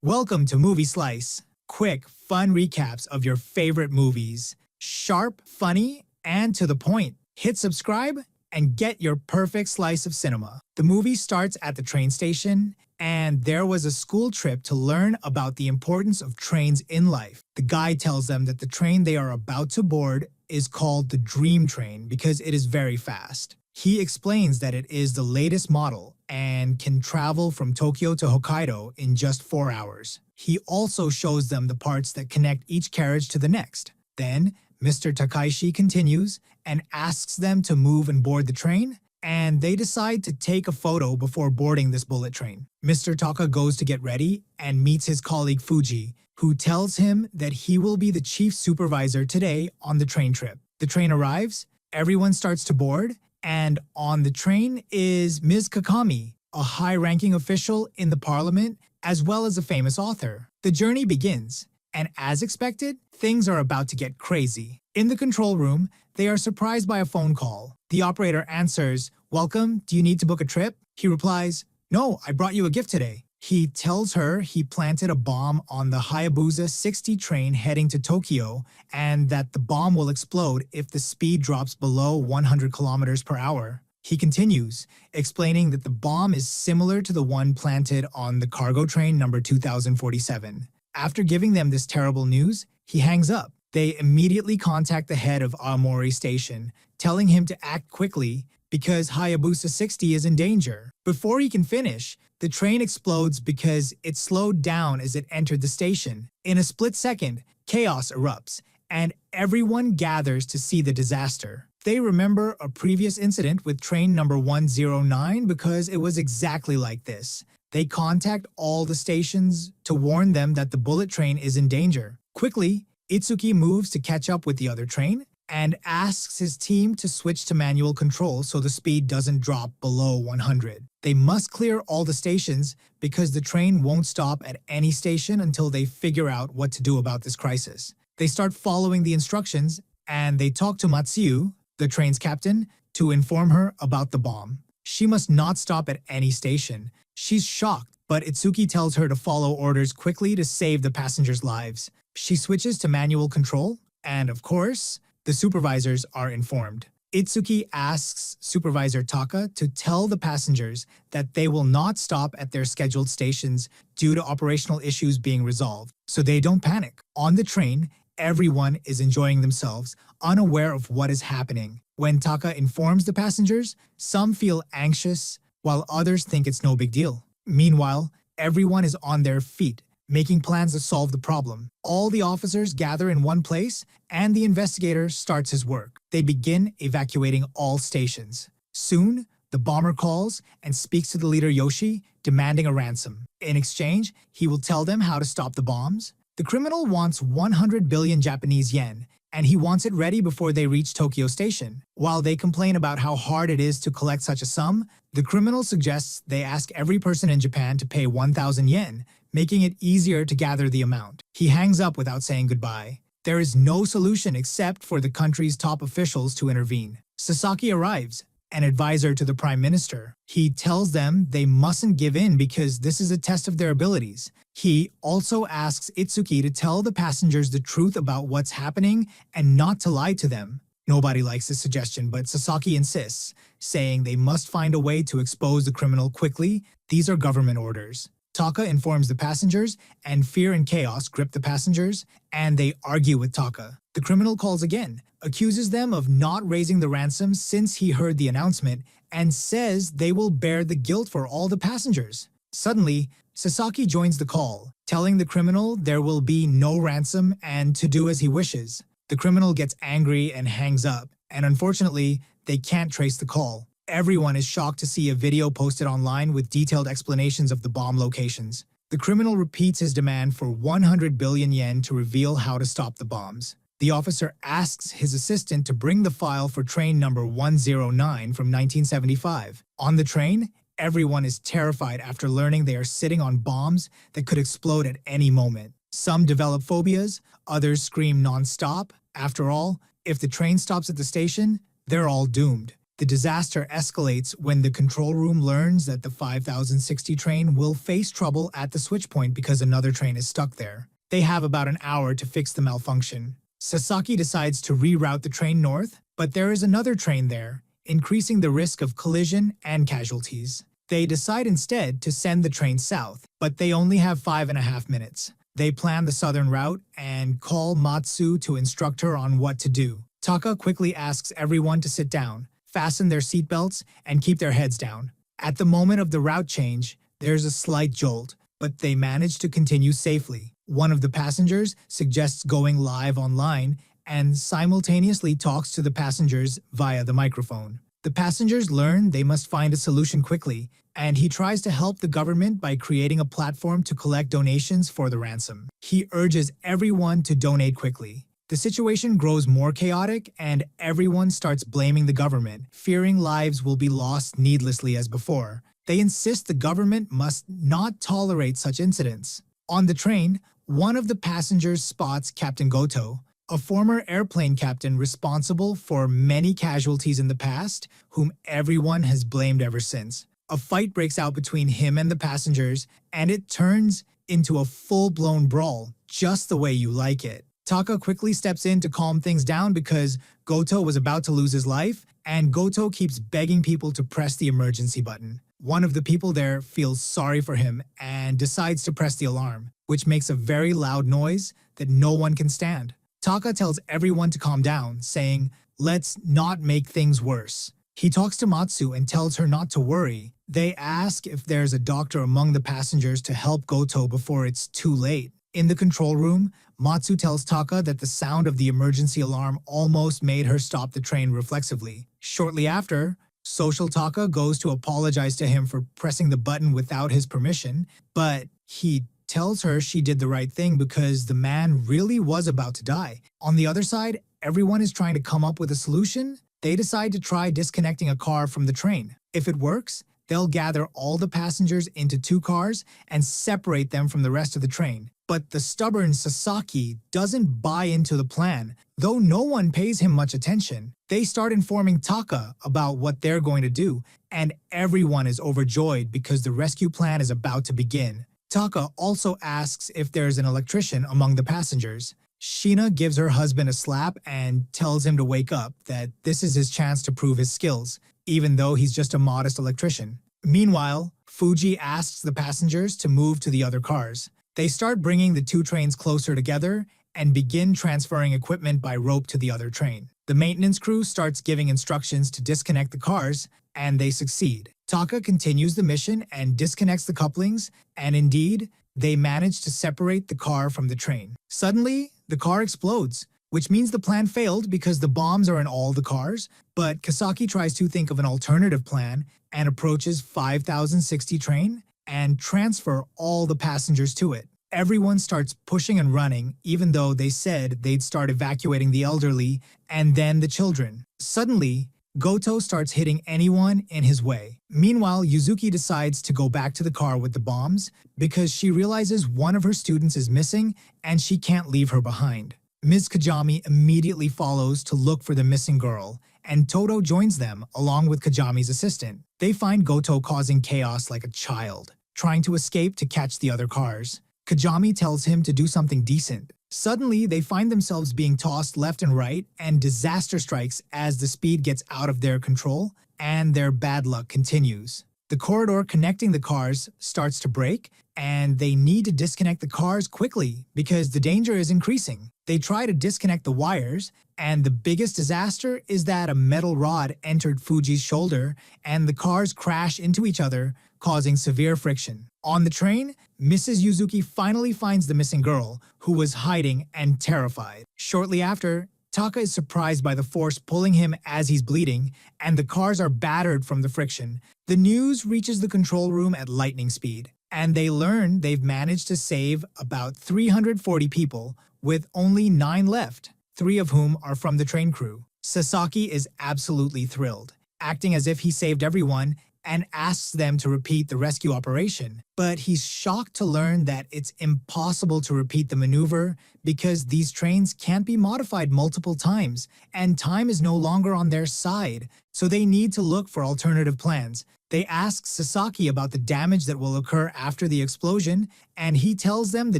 Welcome to Movie Slice. Quick, fun recaps of your favorite movies. Sharp, funny, and to the point. Hit subscribe and get your perfect slice of cinema. The movie starts at the train station, and there was a school trip to learn about the importance of trains in life. The guide tells them that the train they are about to board is called the Dream Train because it is very fast. He explains that it is the latest model and can travel from Tokyo to Hokkaido in just 4 hours. He also shows them the parts that connect each carriage to the next. Then, Mr. Takaishi continues and asks them to move and board the train, and they decide to take a photo before boarding this bullet train. Mr. Taka goes to get ready and meets his colleague Fuji, who tells him that he will be the chief supervisor today on the train trip. The train arrives, everyone starts to board, and on the train is Ms. Kakami, a high-ranking official in the parliament, as well as a famous author. The journey begins, and as expected, things are about to get crazy. In the control room, they are surprised by a phone call. The operator answers, "Welcome, do you need to book a trip?" He replies, "No, I brought you a gift today." He tells her he planted a bomb on the Hayabusa 60 train heading to Tokyo and that the bomb will explode if the speed drops below 100 kilometers per hour. He continues, explaining that the bomb is similar to the one planted on the cargo train number 2047. After giving them this terrible news, he hangs up. They immediately contact the head of Aomori Station, telling him to act quickly because Hayabusa 60 is in danger. Before he can finish, the train explodes because it slowed down as it entered the station. In a split second, chaos erupts, and everyone gathers to see the disaster. They remember a previous incident with train number 109 because it was exactly like this. They contact all the stations to warn them that the bullet train is in danger. Quickly, Itsuki moves to catch up with the other train and asks his team to switch to manual control so the speed doesn't drop below 100. They must clear all the stations because the train won't stop at any station until they figure out what to do about this crisis. They start following the instructions and they talk to Matsuyu, the train's captain, to inform her about the bomb. She must not stop at any station. She's shocked, but Itsuki tells her to follow orders quickly to save the passengers' lives. She switches to manual control, and of course, the supervisors are informed. Itsuki asks Supervisor Taka to tell the passengers that they will not stop at their scheduled stations due to operational issues being resolved, so they don't panic. On the train, everyone is enjoying themselves, unaware of what is happening. When Taka informs the passengers, some feel anxious, while others think it's no big deal. Meanwhile, everyone is on their feet, making plans to solve the problem. All the officers gather in one place, and the investigator starts his work. They begin evacuating all stations. Soon, the bomber calls and speaks to the leader Yoshi, demanding a ransom. In exchange, he will tell them how to stop the bombs. The criminal wants 100 billion Japanese yen, and he wants it ready before they reach Tokyo Station. While they complain about how hard it is to collect such a sum, the criminal suggests they ask every person in Japan to pay 1,000 yen, making it easier to gather the amount. He hangs up without saying goodbye. There is no solution except for the country's top officials to intervene. Sasaki arrives, an advisor to the Prime Minister. He tells them they mustn't give in because this is a test of their abilities. He also asks Itsuki to tell the passengers the truth about what's happening and not to lie to them. Nobody likes this suggestion, but Sasaki insists, saying they must find a way to expose the criminal quickly. These are government orders. Taka informs the passengers, and fear and chaos grip the passengers, and they argue with Taka. The criminal calls again, accuses them of not raising the ransom since he heard the announcement, and says they will bear the guilt for all the passengers. Suddenly, Sasaki joins the call, telling the criminal there will be no ransom and to do as he wishes. The criminal gets angry and hangs up, and unfortunately, they can't trace the call. Everyone is shocked to see a video posted online with detailed explanations of the bomb locations. The criminal repeats his demand for 100 billion yen to reveal how to stop the bombs. The officer asks his assistant to bring the file for train number 109 from 1975. On the train, everyone is terrified after learning they are sitting on bombs that could explode at any moment. Some develop phobias, others scream non-stop. After all, if the train stops at the station, they're all doomed. The disaster escalates when the control room learns that the 5060 train will face trouble at the switch point because another train is stuck there. They have about an hour to fix the malfunction. Sasaki decides to reroute the train north, but there is another train there, increasing the risk of collision and casualties. They decide instead to send the train south, but they only have 5.5 minutes. They plan the southern route and call Matsu to instruct her on what to do. Taka quickly asks everyone to sit down, fasten their seatbelts, and keep their heads down. At the moment of the route change, there's a slight jolt, but they manage to continue safely. One of the passengers suggests going live online and simultaneously talks to the passengers via the microphone. The passengers learn they must find a solution quickly, and he tries to help the government by creating a platform to collect donations for the ransom. He urges everyone to donate quickly. The situation grows more chaotic, and everyone starts blaming the government, fearing lives will be lost needlessly as before. They insist the government must not tolerate such incidents. On the train, one of the passengers spots Captain Goto, a former airplane captain responsible for many casualties in the past, whom everyone has blamed ever since. A fight breaks out between him and the passengers, and it turns into a full-blown brawl, just the way you like it. Taka quickly steps in to calm things down because Goto was about to lose his life, and Goto keeps begging people to press the emergency button. One of the people there feels sorry for him and decides to press the alarm, which makes a very loud noise that no one can stand. Taka tells everyone to calm down, saying, "Let's not make things worse." He talks to Matsu and tells her not to worry. They ask if there's a doctor among the passengers to help Goto before it's too late. In the control room, Matsu tells Taka that the sound of the emergency alarm almost made her stop the train reflexively. Shortly after, Social Taka goes to apologize to him for pressing the button without his permission, but he tells her she did the right thing because the man really was about to die. On the other side, everyone is trying to come up with a solution. They decide to try disconnecting a car from the train. If it works, they'll gather all the passengers into 2 cars and separate them from the rest of the train. But the stubborn Sasaki doesn't buy into the plan, though no one pays him much attention. They start informing Taka about what they're going to do, and everyone is overjoyed because the rescue plan is about to begin. Taka also asks if there's an electrician among the passengers. Sheena gives her husband a slap and tells him to wake up, that this is his chance to prove his skills, even though he's just a modest electrician. Meanwhile, Fuji asks the passengers to move to the other cars. They start bringing the 2 trains closer together and begin transferring equipment by rope to the other train. The maintenance crew starts giving instructions to disconnect the cars, and they succeed. Taka continues the mission and disconnects the couplings, and indeed, they manage to separate the car from the train. Suddenly, the car explodes, which means the plan failed because the bombs are in all the cars, but Kasaki tries to think of an alternative plan and approaches 5060 train and transfer all the passengers to it. Everyone starts pushing and running, even though they said they'd start evacuating the elderly and then the children. Suddenly, Goto starts hitting anyone in his way. Meanwhile, Yuzuki decides to go back to the car with the bombs because she realizes one of her students is missing and she can't leave her behind. Ms. Kajami immediately follows to look for the missing girl, and Todo joins them along with Kajami's assistant. They find Goto causing chaos like a child, trying to escape to catch the other cars. Kajami tells him to do something decent. Suddenly, they find themselves being tossed left and right, and disaster strikes as the speed gets out of their control, and their bad luck continues. The corridor connecting the cars starts to break, and they need to disconnect the cars quickly because the danger is increasing. They try to disconnect the wires, and the biggest disaster is that a metal rod entered Fuji's shoulder, and the cars crash into each other, causing severe friction. On the train, Mrs. Yuzuki finally finds the missing girl, who was hiding and terrified. Shortly after, Taka is surprised by the force pulling him as he's bleeding, and the cars are battered from the friction. The news reaches the control room at lightning speed, and they learn they've managed to save about 340 people, with only 9 left, 3 of whom are from the train crew. Sasaki is absolutely thrilled, acting as if he saved everyone, and asks them to repeat the rescue operation. But he's shocked to learn that it's impossible to repeat the maneuver because these trains can't be modified multiple times, and time is no longer on their side, so they need to look for alternative plans. They ask Sasaki about the damage that will occur after the explosion, and he tells them the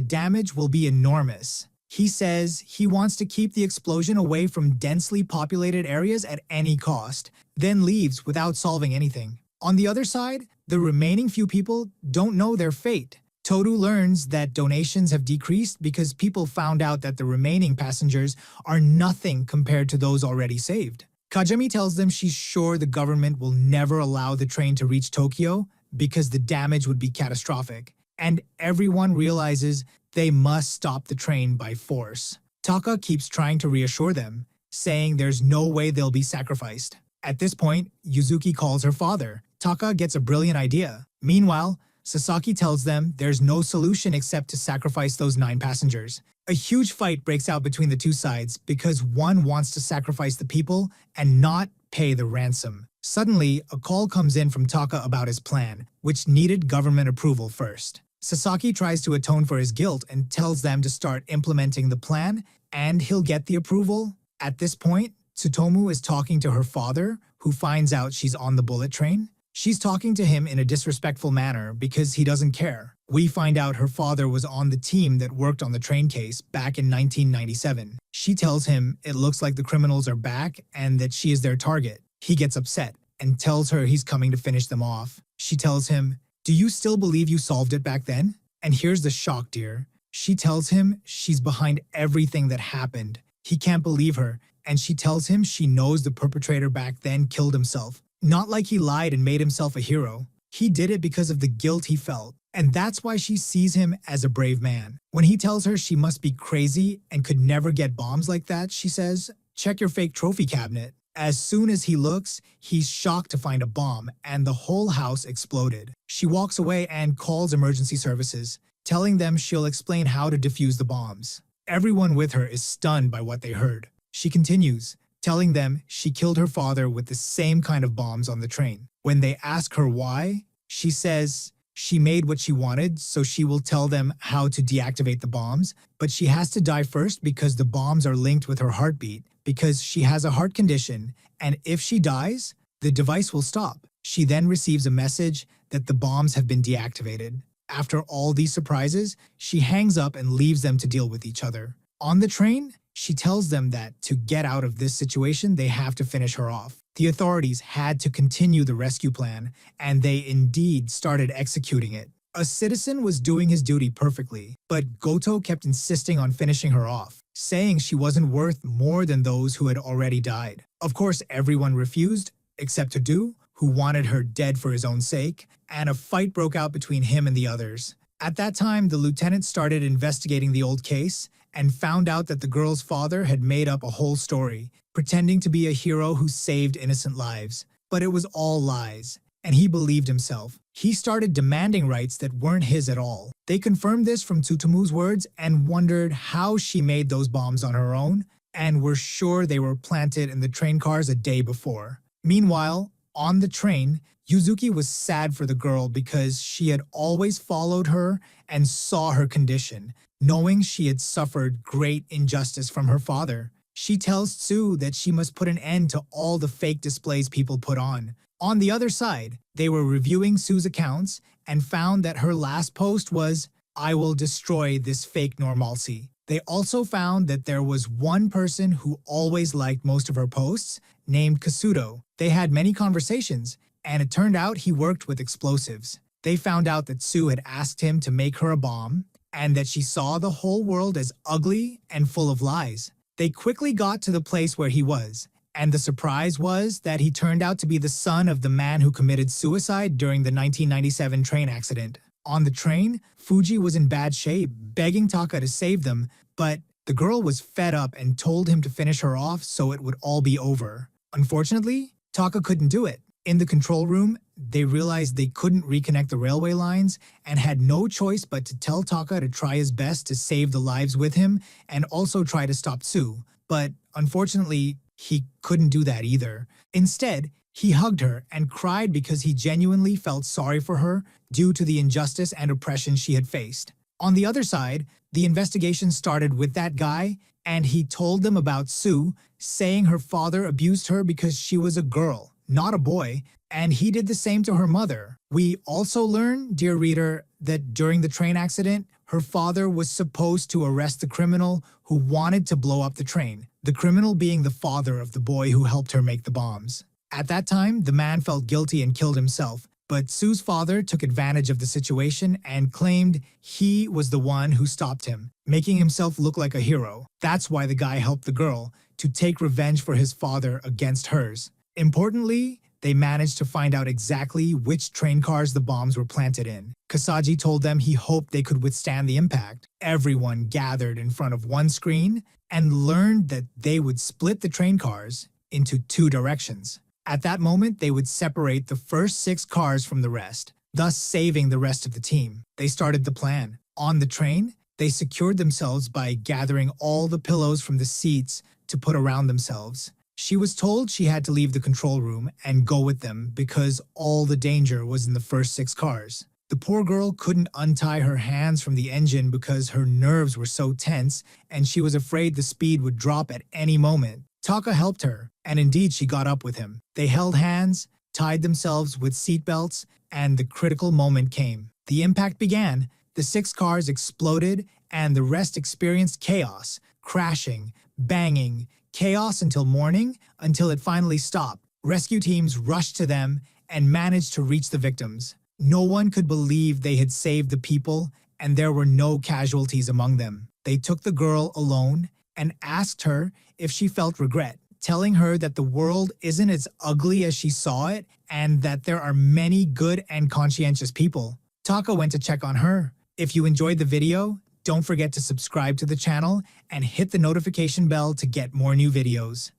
damage will be enormous. He says he wants to keep the explosion away from densely populated areas at any cost, then leaves without solving anything. On the other side, the remaining few people don't know their fate. Toru learns that donations have decreased because people found out that the remaining passengers are nothing compared to those already saved. Kajami tells them she's sure the government will never allow the train to reach Tokyo because the damage would be catastrophic, and everyone realizes they must stop the train by force. Taka keeps trying to reassure them, saying there's no way they'll be sacrificed. At this point, Yuzuki calls her father. Taka gets a brilliant idea. Meanwhile, Sasaki tells them there's no solution except to sacrifice those 9 passengers. A huge fight breaks out between the two sides because one wants to sacrifice the people and not pay the ransom. Suddenly, a call comes in from Taka about his plan, which needed government approval first. Sasaki tries to atone for his guilt and tells them to start implementing the plan, and he'll get the approval. At this point, Tsutomu is talking to her father, who finds out she's on the bullet train. She's talking to him in a disrespectful manner because he doesn't care. We find out her father was on the team that worked on the train case back in 1997. She tells him it looks like the criminals are back and that she is their target. He gets upset and tells her he's coming to finish them off. She tells him, "Do you still believe you solved it back then?" And here's the shock, dear. She tells him she's behind everything that happened. He can't believe her, and she tells him she knows the perpetrator back then killed himself. Not like he lied and made himself a hero. He did it because of the guilt he felt, and that's why she sees him as a brave man. When he tells her she must be crazy and could never get bombs like that, she says, "Check your fake trophy cabinet." As soon as he looks, he's shocked to find a bomb, and the whole house exploded. She walks away and calls emergency services, telling them she'll explain how to defuse the bombs. Everyone with her is stunned by what they heard. She continues, telling them she killed her father with the same kind of bombs on the train. When they ask her why, she says she made what she wanted, so she will tell them how to deactivate the bombs, but she has to die first because the bombs are linked with her heartbeat, because she has a heart condition, and if she dies, the device will stop. She then receives a message that the bombs have been deactivated. After all these surprises, she hangs up and leaves them to deal with each other. On the train, she tells them that to get out of this situation, they have to finish her off. The authorities had to continue the rescue plan, and they indeed started executing it. A citizen was doing his duty perfectly, but Goto kept insisting on finishing her off, saying she wasn't worth more than those who had already died. Of course, everyone refused, except Tadu, who wanted her dead for his own sake, and a fight broke out between him and the others. At that time, the lieutenant started investigating the old case and found out that the girl's father had made up a whole story, pretending to be a hero who saved innocent lives. But it was all lies, and he believed himself. He started demanding rights that weren't his at all. They confirmed this from Tsutomu's words and wondered how she made those bombs on her own, and were sure they were planted in the train cars a day before. Meanwhile, on the train, Yuzuki was sad for the girl because she had always followed her and saw her condition, knowing she had suffered great injustice from her father. She tells Tsu that she must put an end to all the fake displays people put on. On the other side, they were reviewing Tsu's accounts and found that her last post was, "I will destroy this fake normalcy." They also found that there was one person who always liked most of her posts, named Kasuto. They had many conversations, and it turned out he worked with explosives. They found out that Tsu had asked him to make her a bomb, and that she saw the whole world as ugly and full of lies. They quickly got to the place where he was, and the surprise was that he turned out to be the son of the man who committed suicide during the 1997 train accident. On the train, Fuji was in bad shape, begging Taka to save them, but the girl was fed up and told him to finish her off so it would all be over. Unfortunately, Taka couldn't do it. In the control room, they realized they couldn't reconnect the railway lines and had no choice but to tell Taka to try his best to save the lives with him and also try to stop Tsu. But unfortunately, he couldn't do that either. Instead, He hugged her and cried because he genuinely felt sorry for her due to the injustice and oppression she had faced. On the other side, the investigation started with that guy, and he told them about Sue, saying her father abused her because she was a girl, not a boy, and he did the same to her mother. We also learn, dear reader, that during the train accident, her father was supposed to arrest the criminal who wanted to blow up the train, the criminal being the father of the boy who helped her make the bombs. At that time, the man felt guilty and killed himself, but Sue's father took advantage of the situation and claimed he was the one who stopped him, making himself look like a hero. That's why the guy helped the girl, to take revenge for his father against hers. Importantly, they managed to find out exactly which train cars the bombs were planted in. Kasagi told them he hoped they could withstand the impact. Everyone gathered in front of one screen and learned that they would split the train cars into two directions. At that moment, they would separate the first 6 cars from the rest, thus saving the rest of the team. They started the plan. On the train, they secured themselves by gathering all the pillows from the seats to put around themselves. She was told she had to leave the control room and go with them because all the danger was in the first 6 cars. The poor girl couldn't untie her hands from the engine because her nerves were so tense and she was afraid the speed would drop at any moment. Taka helped her, and indeed she got up with him. They held hands, tied themselves with seatbelts, and the critical moment came. The impact began, the 6 cars exploded, and the rest experienced chaos, crashing, banging, chaos until morning, until it finally stopped. Rescue teams rushed to them and managed to reach the victims. No one could believe they had saved the people, and there were no casualties among them. They took the girl alone and asked her if she felt regret, telling her that the world isn't as ugly as she saw it and that there are many good and conscientious people. Taka went to check on her. If you enjoyed the video, don't forget to subscribe to the channel and hit the notification bell to get more new videos.